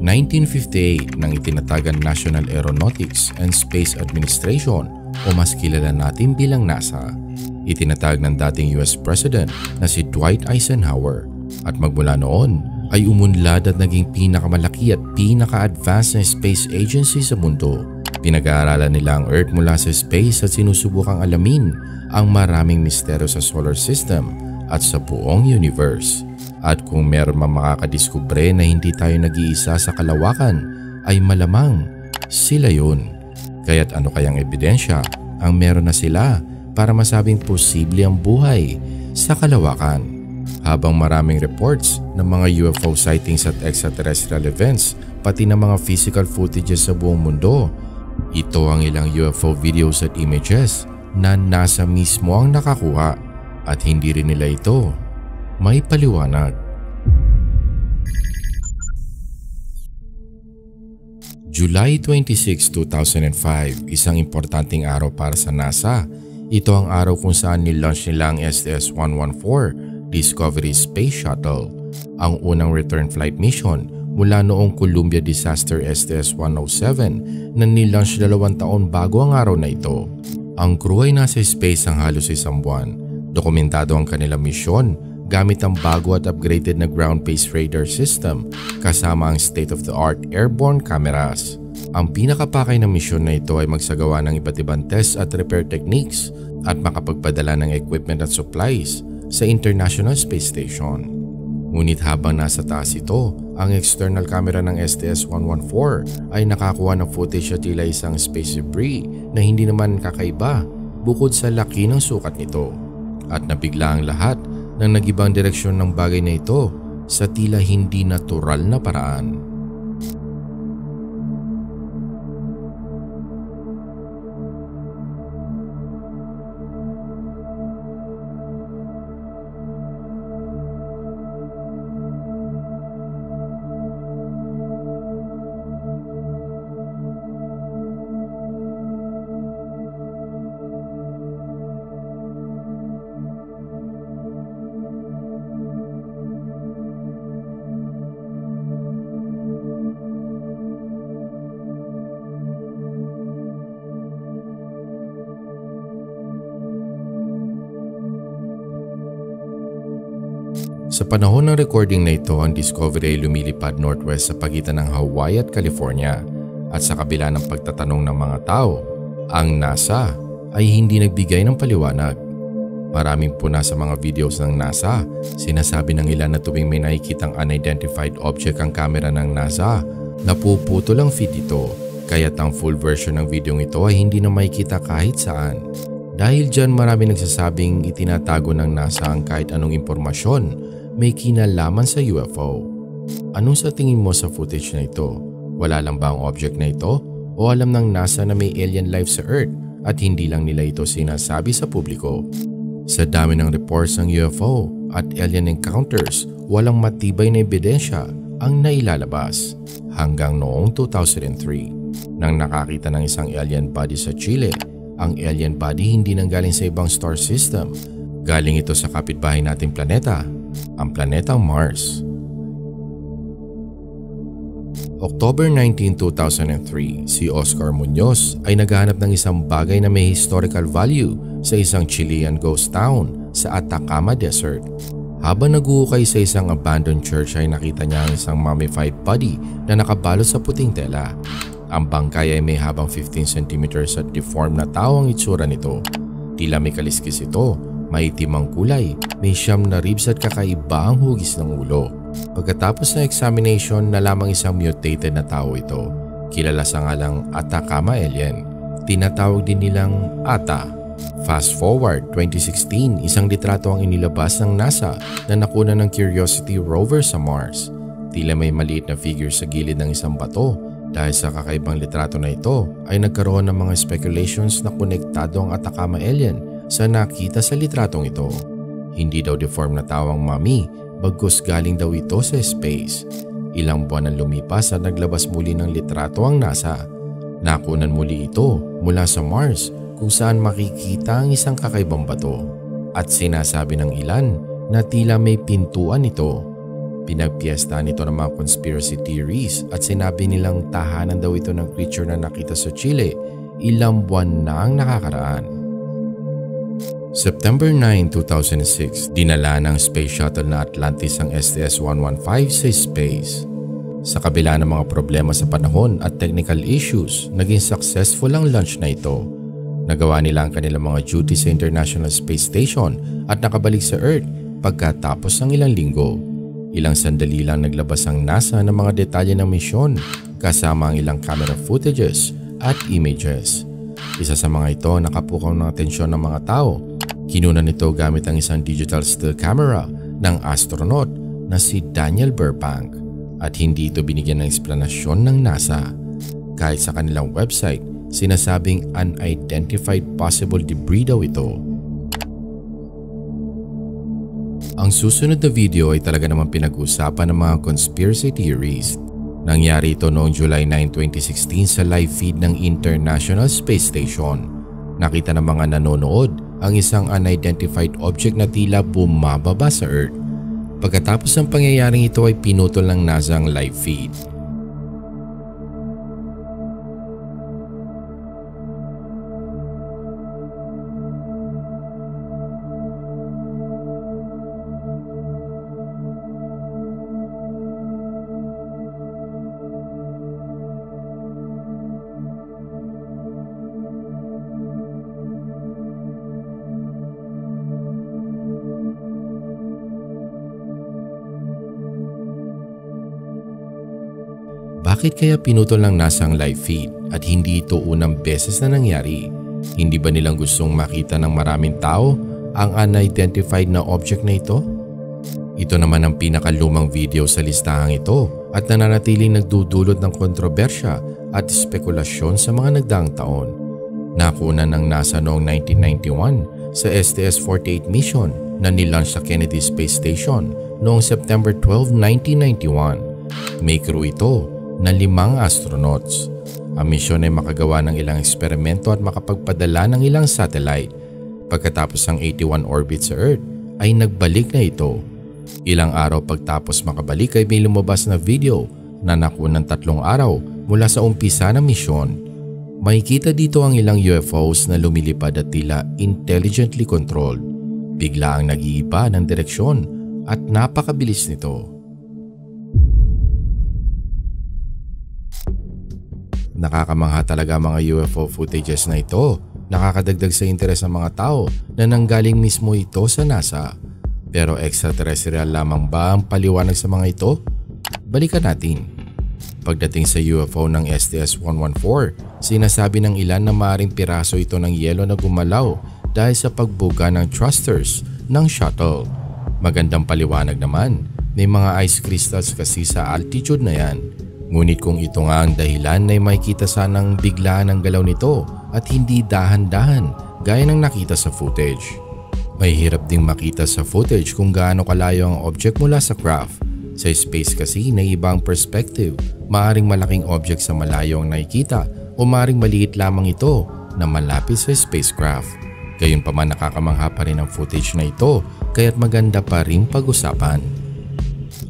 1958 nang itinatag ang National Aeronautics and Space Administration o mas kilala natin bilang NASA. Itinatag ng dating US President na si Dwight Eisenhower at magmula noon ay umunlad at naging pinakamalaki at pinaka-advanced na space agency sa mundo. Pinag-aaralan nila ang Earth mula sa space at sinusubukang alamin ang maraming misteryo sa solar system at sa buong universe. At kung meron mang makakadiskubre na hindi tayo nag-iisa sa kalawakan ay malamang sila yun. Kaya't ano kayang ebidensya ang meron na sila para masabing posible ang buhay sa kalawakan? Habang maraming reports ng mga UFO sightings at extraterrestrial events pati ng mga physical footages sa buong mundo, ito ang ilang UFO videos at images na NASA mismo ang nakakuha at hindi rin nila ito may paliwanag. July 26, 2005, isang importanteng araw para sa NASA. Ito ang araw kung saan nilaunch nila ang STS-114 Discovery Space Shuttle, ang unang return flight mission mula noong Columbia Disaster STS-107 na nilaunch 2 taon bago ang araw na ito. Ang crew ay nasa space ang halos isang buwan. Dokumentado ang kanilang misyon gamit ang bago at upgraded na ground-based radar system kasama ang state-of-the-art airborne cameras. Ang pinakapakay ng misyon na ito ay magsagawa ng iba't ibang tests at repair techniques at makapagpadala ng equipment at supplies sa International Space Station. Ngunit habang nasa taas ito, ang external camera ng STS-114 ay nakakuha ng footage at tila isang space debris na hindi naman kakaiba bukod sa laki ng sukat nito. At nabigla ang lahat nang nag-ibang direksyon ng bagay na ito sa tila hindi natural na paraan. Sa panahon ng recording na ito, ang Discovery ay lumilipad northwest sa pagitan ng Hawaii at California. At sa kabila ng pagtatanong ng mga tao, ang NASA ay hindi nagbigay ng paliwanag. Maraming puna sa mga videos ng NASA, sinasabi ng ilan na tuwing may nakikitang unidentified object ang kamera ng NASA, napuputol ang feed ito. Kaya't ang full version ng video ito ay hindi na makikita kahit saan. Dahil dyan marami nagsasabing itinatago ng NASA ang kahit anong impormasyon may kinalaman sa UFO. Anong sa tingin mo sa footage na ito? Wala lang ba ang object na ito? O alam ng NASA na may alien life sa Earth at hindi lang nila ito sinasabi sa publiko? Sa dami ng reports ng UFO at alien encounters, walang matibay na ebidensya ang nailalabas. Hanggang noong 2003, nang nakakita ng isang alien body sa Chile. Ang alien body hindi nanggaling sa ibang star system. Galing ito sa kapitbahay nating planeta, ang planetang Mars. October 19, 2003, si Oscar Munoz ay naghahanap ng isang bagay na may historical value sa isang Chilean ghost town sa Atacama Desert. Habang nag-uukay sa isang abandoned church ay nakita niya ang isang mummified body na nakabalot sa puting tela. Ang bangkay ay may habang 15 cm at deformed na tao ang itsura nito. Tila may kaliskis ito, maitim ang kulay, may siyam na ribs at kakaiba ang hugis ng ulo. Pagkatapos ng examination, nalamang isang mutated na tao ito. Kilala sa ngalang Atacama alien. Tinatawag din nilang ATA. Fast forward 2016, isang litrato ang inilabas ng NASA na nakuna ng Curiosity rover sa Mars. Tila may maliit na figure sa gilid ng isang bato. Dahil sa kakaibang litrato na ito ay nagkaroon ng mga speculations na konektado ang Atacama alien sa nakita sa litratong ito. Hindi daw deformed na tao ang mummy, bagkus galing daw ito sa space. Ilang buwan ang lumipas at naglabas muli ng litrato ang NASA. Nakunan muli ito mula sa Mars kung saan makikita ang isang kakaibang bato. At sinasabi ng ilan na tila may pintuan ito. Pinagpiestahan ito ng mga conspiracy theories at sinabi nilang tahanan daw ito ng creature na nakita sa Chile ilang buwan na ang nakakaraan. September 9, 2006, dinala ng space shuttle na Atlantis ang STS-115 sa space. Sa kabila ng mga problema sa panahon at technical issues, naging successful ang launch na ito. Nagawa nila ang kanilang mga duty sa International Space Station at nakabalik sa Earth pagkatapos ng ilang linggo. Ilang sandali lang naglabas ang NASA ng mga detalye ng misyon kasama ang ilang camera footages at images. Isa sa mga ito nakapukaw ng atensyon ng mga tao. Kinunan nito gamit ang isang digital still camera ng astronaut na si Daniel Burbank at hindi ito binigyan ng eksplanasyon ng NASA. Kahit sa kanilang website, sinasabing unidentified possible debris daw ito. Ang susunod na video ay talaga namang pinag-usapan ng mga conspiracy theories. Nangyari ito noong July 9, 2016 sa live feed ng International Space Station. Nakita ng mga nanonood ang isang unidentified object na tila bumababa sa Earth. Pagkatapos ng pangyayaring ito ay pinutol ng NASA ang live feed. Bakit kaya pinutol ng NASA ang live feed at hindi ito unang beses na nangyari? Hindi ba nilang gustong makita ng maraming tao ang unidentified na object na ito? Ito naman ang pinakalumang video sa listahang ito at nananatiling nagdudulot ng kontrobersya at spekulasyon sa mga nagdaang taon. Nakunan ng NASA noong 1991 sa STS-48 mission na nilaunch sa Kennedy Space Station noong September 12, 1991. May crew ito na 5 astronauts. Ang misyon ay makagawa ng ilang eksperimento at makapagpadala ng ilang satellite. Pagkatapos ng 81 orbit sa Earth ay nagbalik na ito. Ilang araw pagtapos makabalik ay may lumabas na video na nakunan 3 araw mula sa umpisa ng misyon. Makikita dito ang ilang UFOs na lumilipad at tila intelligently controlled. Bigla ang nag-iiba ng direksyon at napakabilis nito. Nakakamangha talaga mga UFO footages na ito. Nakakadagdag sa interes ng mga tao na nanggaling mismo ito sa NASA. Pero extraterrestrial lamang ba ang paliwanag sa mga ito? Balikan natin. Pagdating sa UFO ng STS-114, sinasabi ng ilan na maaaring piraso ito ng yelo na gumalaw dahil sa pagbuga ng thrusters ng shuttle. Magandang paliwanag naman, may mga ice crystals kasi sa altitude na yan. Ngunit kung ito nga ang dahilan ay makikita sanang biglaan ang galaw nito at hindi dahan-dahan gaya ng nakita sa footage. May hirap ding makita sa footage kung gaano kalayo ang object mula sa craft. Sa space kasi na ibang perspective, maaring malaking object sa malayo ang nakikita o maaring maliit lamang ito na malapit sa spacecraft. Gayunpaman nakakamangha pa rin ang footage na ito kaya't maganda pa rin pag-usapan.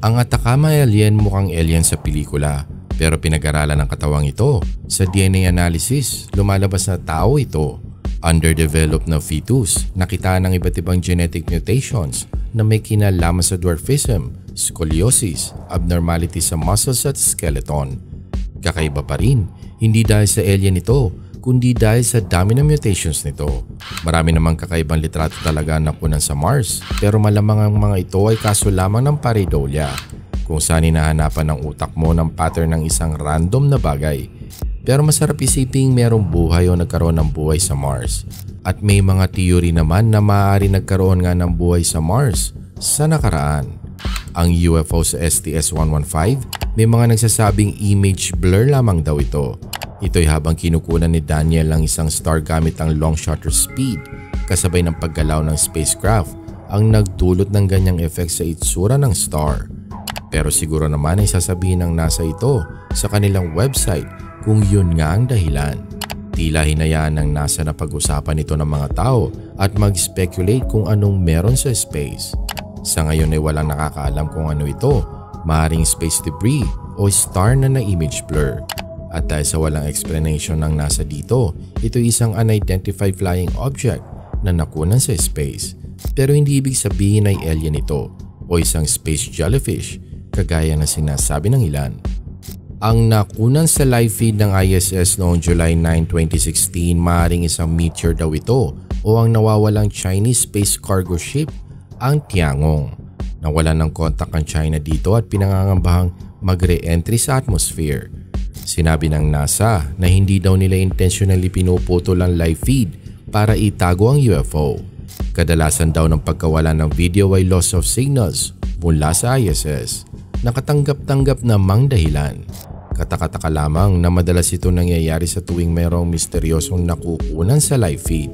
Ang Atacama alien mukhang alien sa pelikula pero pinag-aralan ng katawang ito. Sa DNA analysis, lumalabas na tao ito. Underdeveloped na fetus, nakita ng iba't ibang genetic mutations na may kinalaman sa dwarfism, scoliosis, abnormality sa muscles at skeleton. Kakaiba pa rin, hindi dahil sa alien ito, kundi dahil sa dami ng mutations nito. Marami namang kakaibang litrato talaga na kunan sa Mars, pero malamang ang mga ito ay kaso lamang ng pareidolia, kung saan hinahanapan ng utak mo ng pattern ng isang random na bagay. Pero masarap isiping merong buhay o nagkaroon ng buhay sa Mars. At may mga theory naman na maaari nagkaroon nga ng buhay sa Mars sa nakaraan. Ang UFO sa STS-115, may mga nagsasabing image blur lamang daw ito. Ito'y habang kinukunan ni Daniel ang isang star gamit ang long shutter speed kasabay ng paggalaw ng spacecraft ang nagdulot ng ganyang effect sa itsura ng star. Pero siguro naman ay sasabihin ng NASA ito sa kanilang website kung yun nga ang dahilan. Tila hinayaan ng NASA na pag-usapan ito ng mga tao at mag-speculate kung anong meron sa space. Sa ngayon ay walang nakakaalam kung ano ito Maaaring space debris o star na na-image blur. At dahil sa walang explanation ng NASA dito, ito isang unidentified flying object na nakunan sa space. Pero hindi ibig sabihin ay alien ito o isang space jellyfish kagaya na sinasabi ng ilan. Ang nakunan sa live feed ng ISS noong July 9, 2016 maaaring isang meteor daw ito o ang nawawalang Chinese space cargo ship, ang Tiangong. Nawalan ng kontak ang China dito at pinangangambahang mag-re-entry sa atmosphere. Sinabi ng NASA na hindi daw nila intentionally pinuputol ang live feed para itago ang UFO. Kadalasan daw ng pagkawala ng video ay loss of signals mula sa ISS. Nakatanggap-tanggap namang dahilan. Katakataka lamang na madalas ito nangyayari sa tuwing mayroong misteryosong nakukunan sa live feed.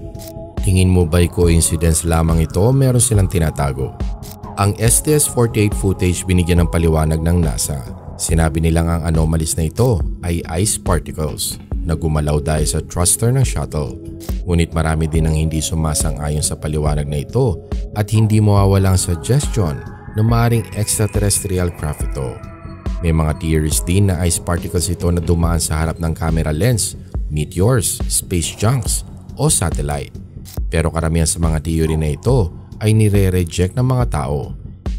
Tingin mo ba'y coincidence lamang ito o meron silang tinatago? Ang STS-48 footage binigyan ng paliwanag ng NASA. Sinabi nilang ang anomalies na ito ay ice particles na gumalaw dahil sa thruster ng shuttle. Ngunit marami din ang hindi sumasang-ayon sa paliwanag na ito at hindi mawawalang suggestion na maaaring extraterrestrial craft ito. May mga theories din na ice particles ito na dumaan sa harap ng camera lens, meteors, space junks o satellite. Pero karamihan sa mga theory na ito ay nire-reject ng mga tao.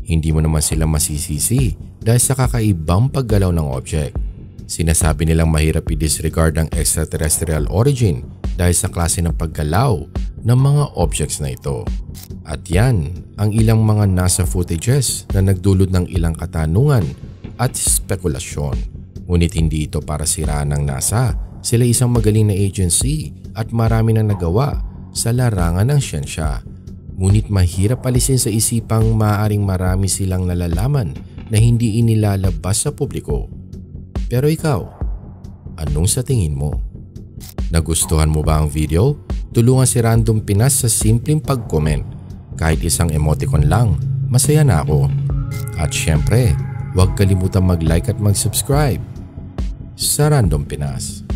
Hindi mo naman sila masisisi dahil sa kakaibang paggalaw ng object. Sinasabi nilang mahirap i-disregard ang extraterrestrial origin dahil sa klase ng paggalaw ng mga objects na ito. At yan ang ilang mga NASA footages na nagdulot ng ilang katanungan at spekulasyon. Ngunit hindi ito para siraan ng NASA. Sila isang magaling na agency at marami nang nagawa sa larangan ng siyensya. Ngunit mahirap alisin sa isipang maaaring marami silang nalalaman na hindi inilalabas sa publiko. Pero ikaw, anong sa tingin mo? Nagustuhan mo ba ang video? Tulungan si Random Pinas sa simpleng pag-comment. Kahit isang emoticon lang, masaya na ako. At syempre, huwag kalimutang mag-like at mag-subscribe sa Random Pinas.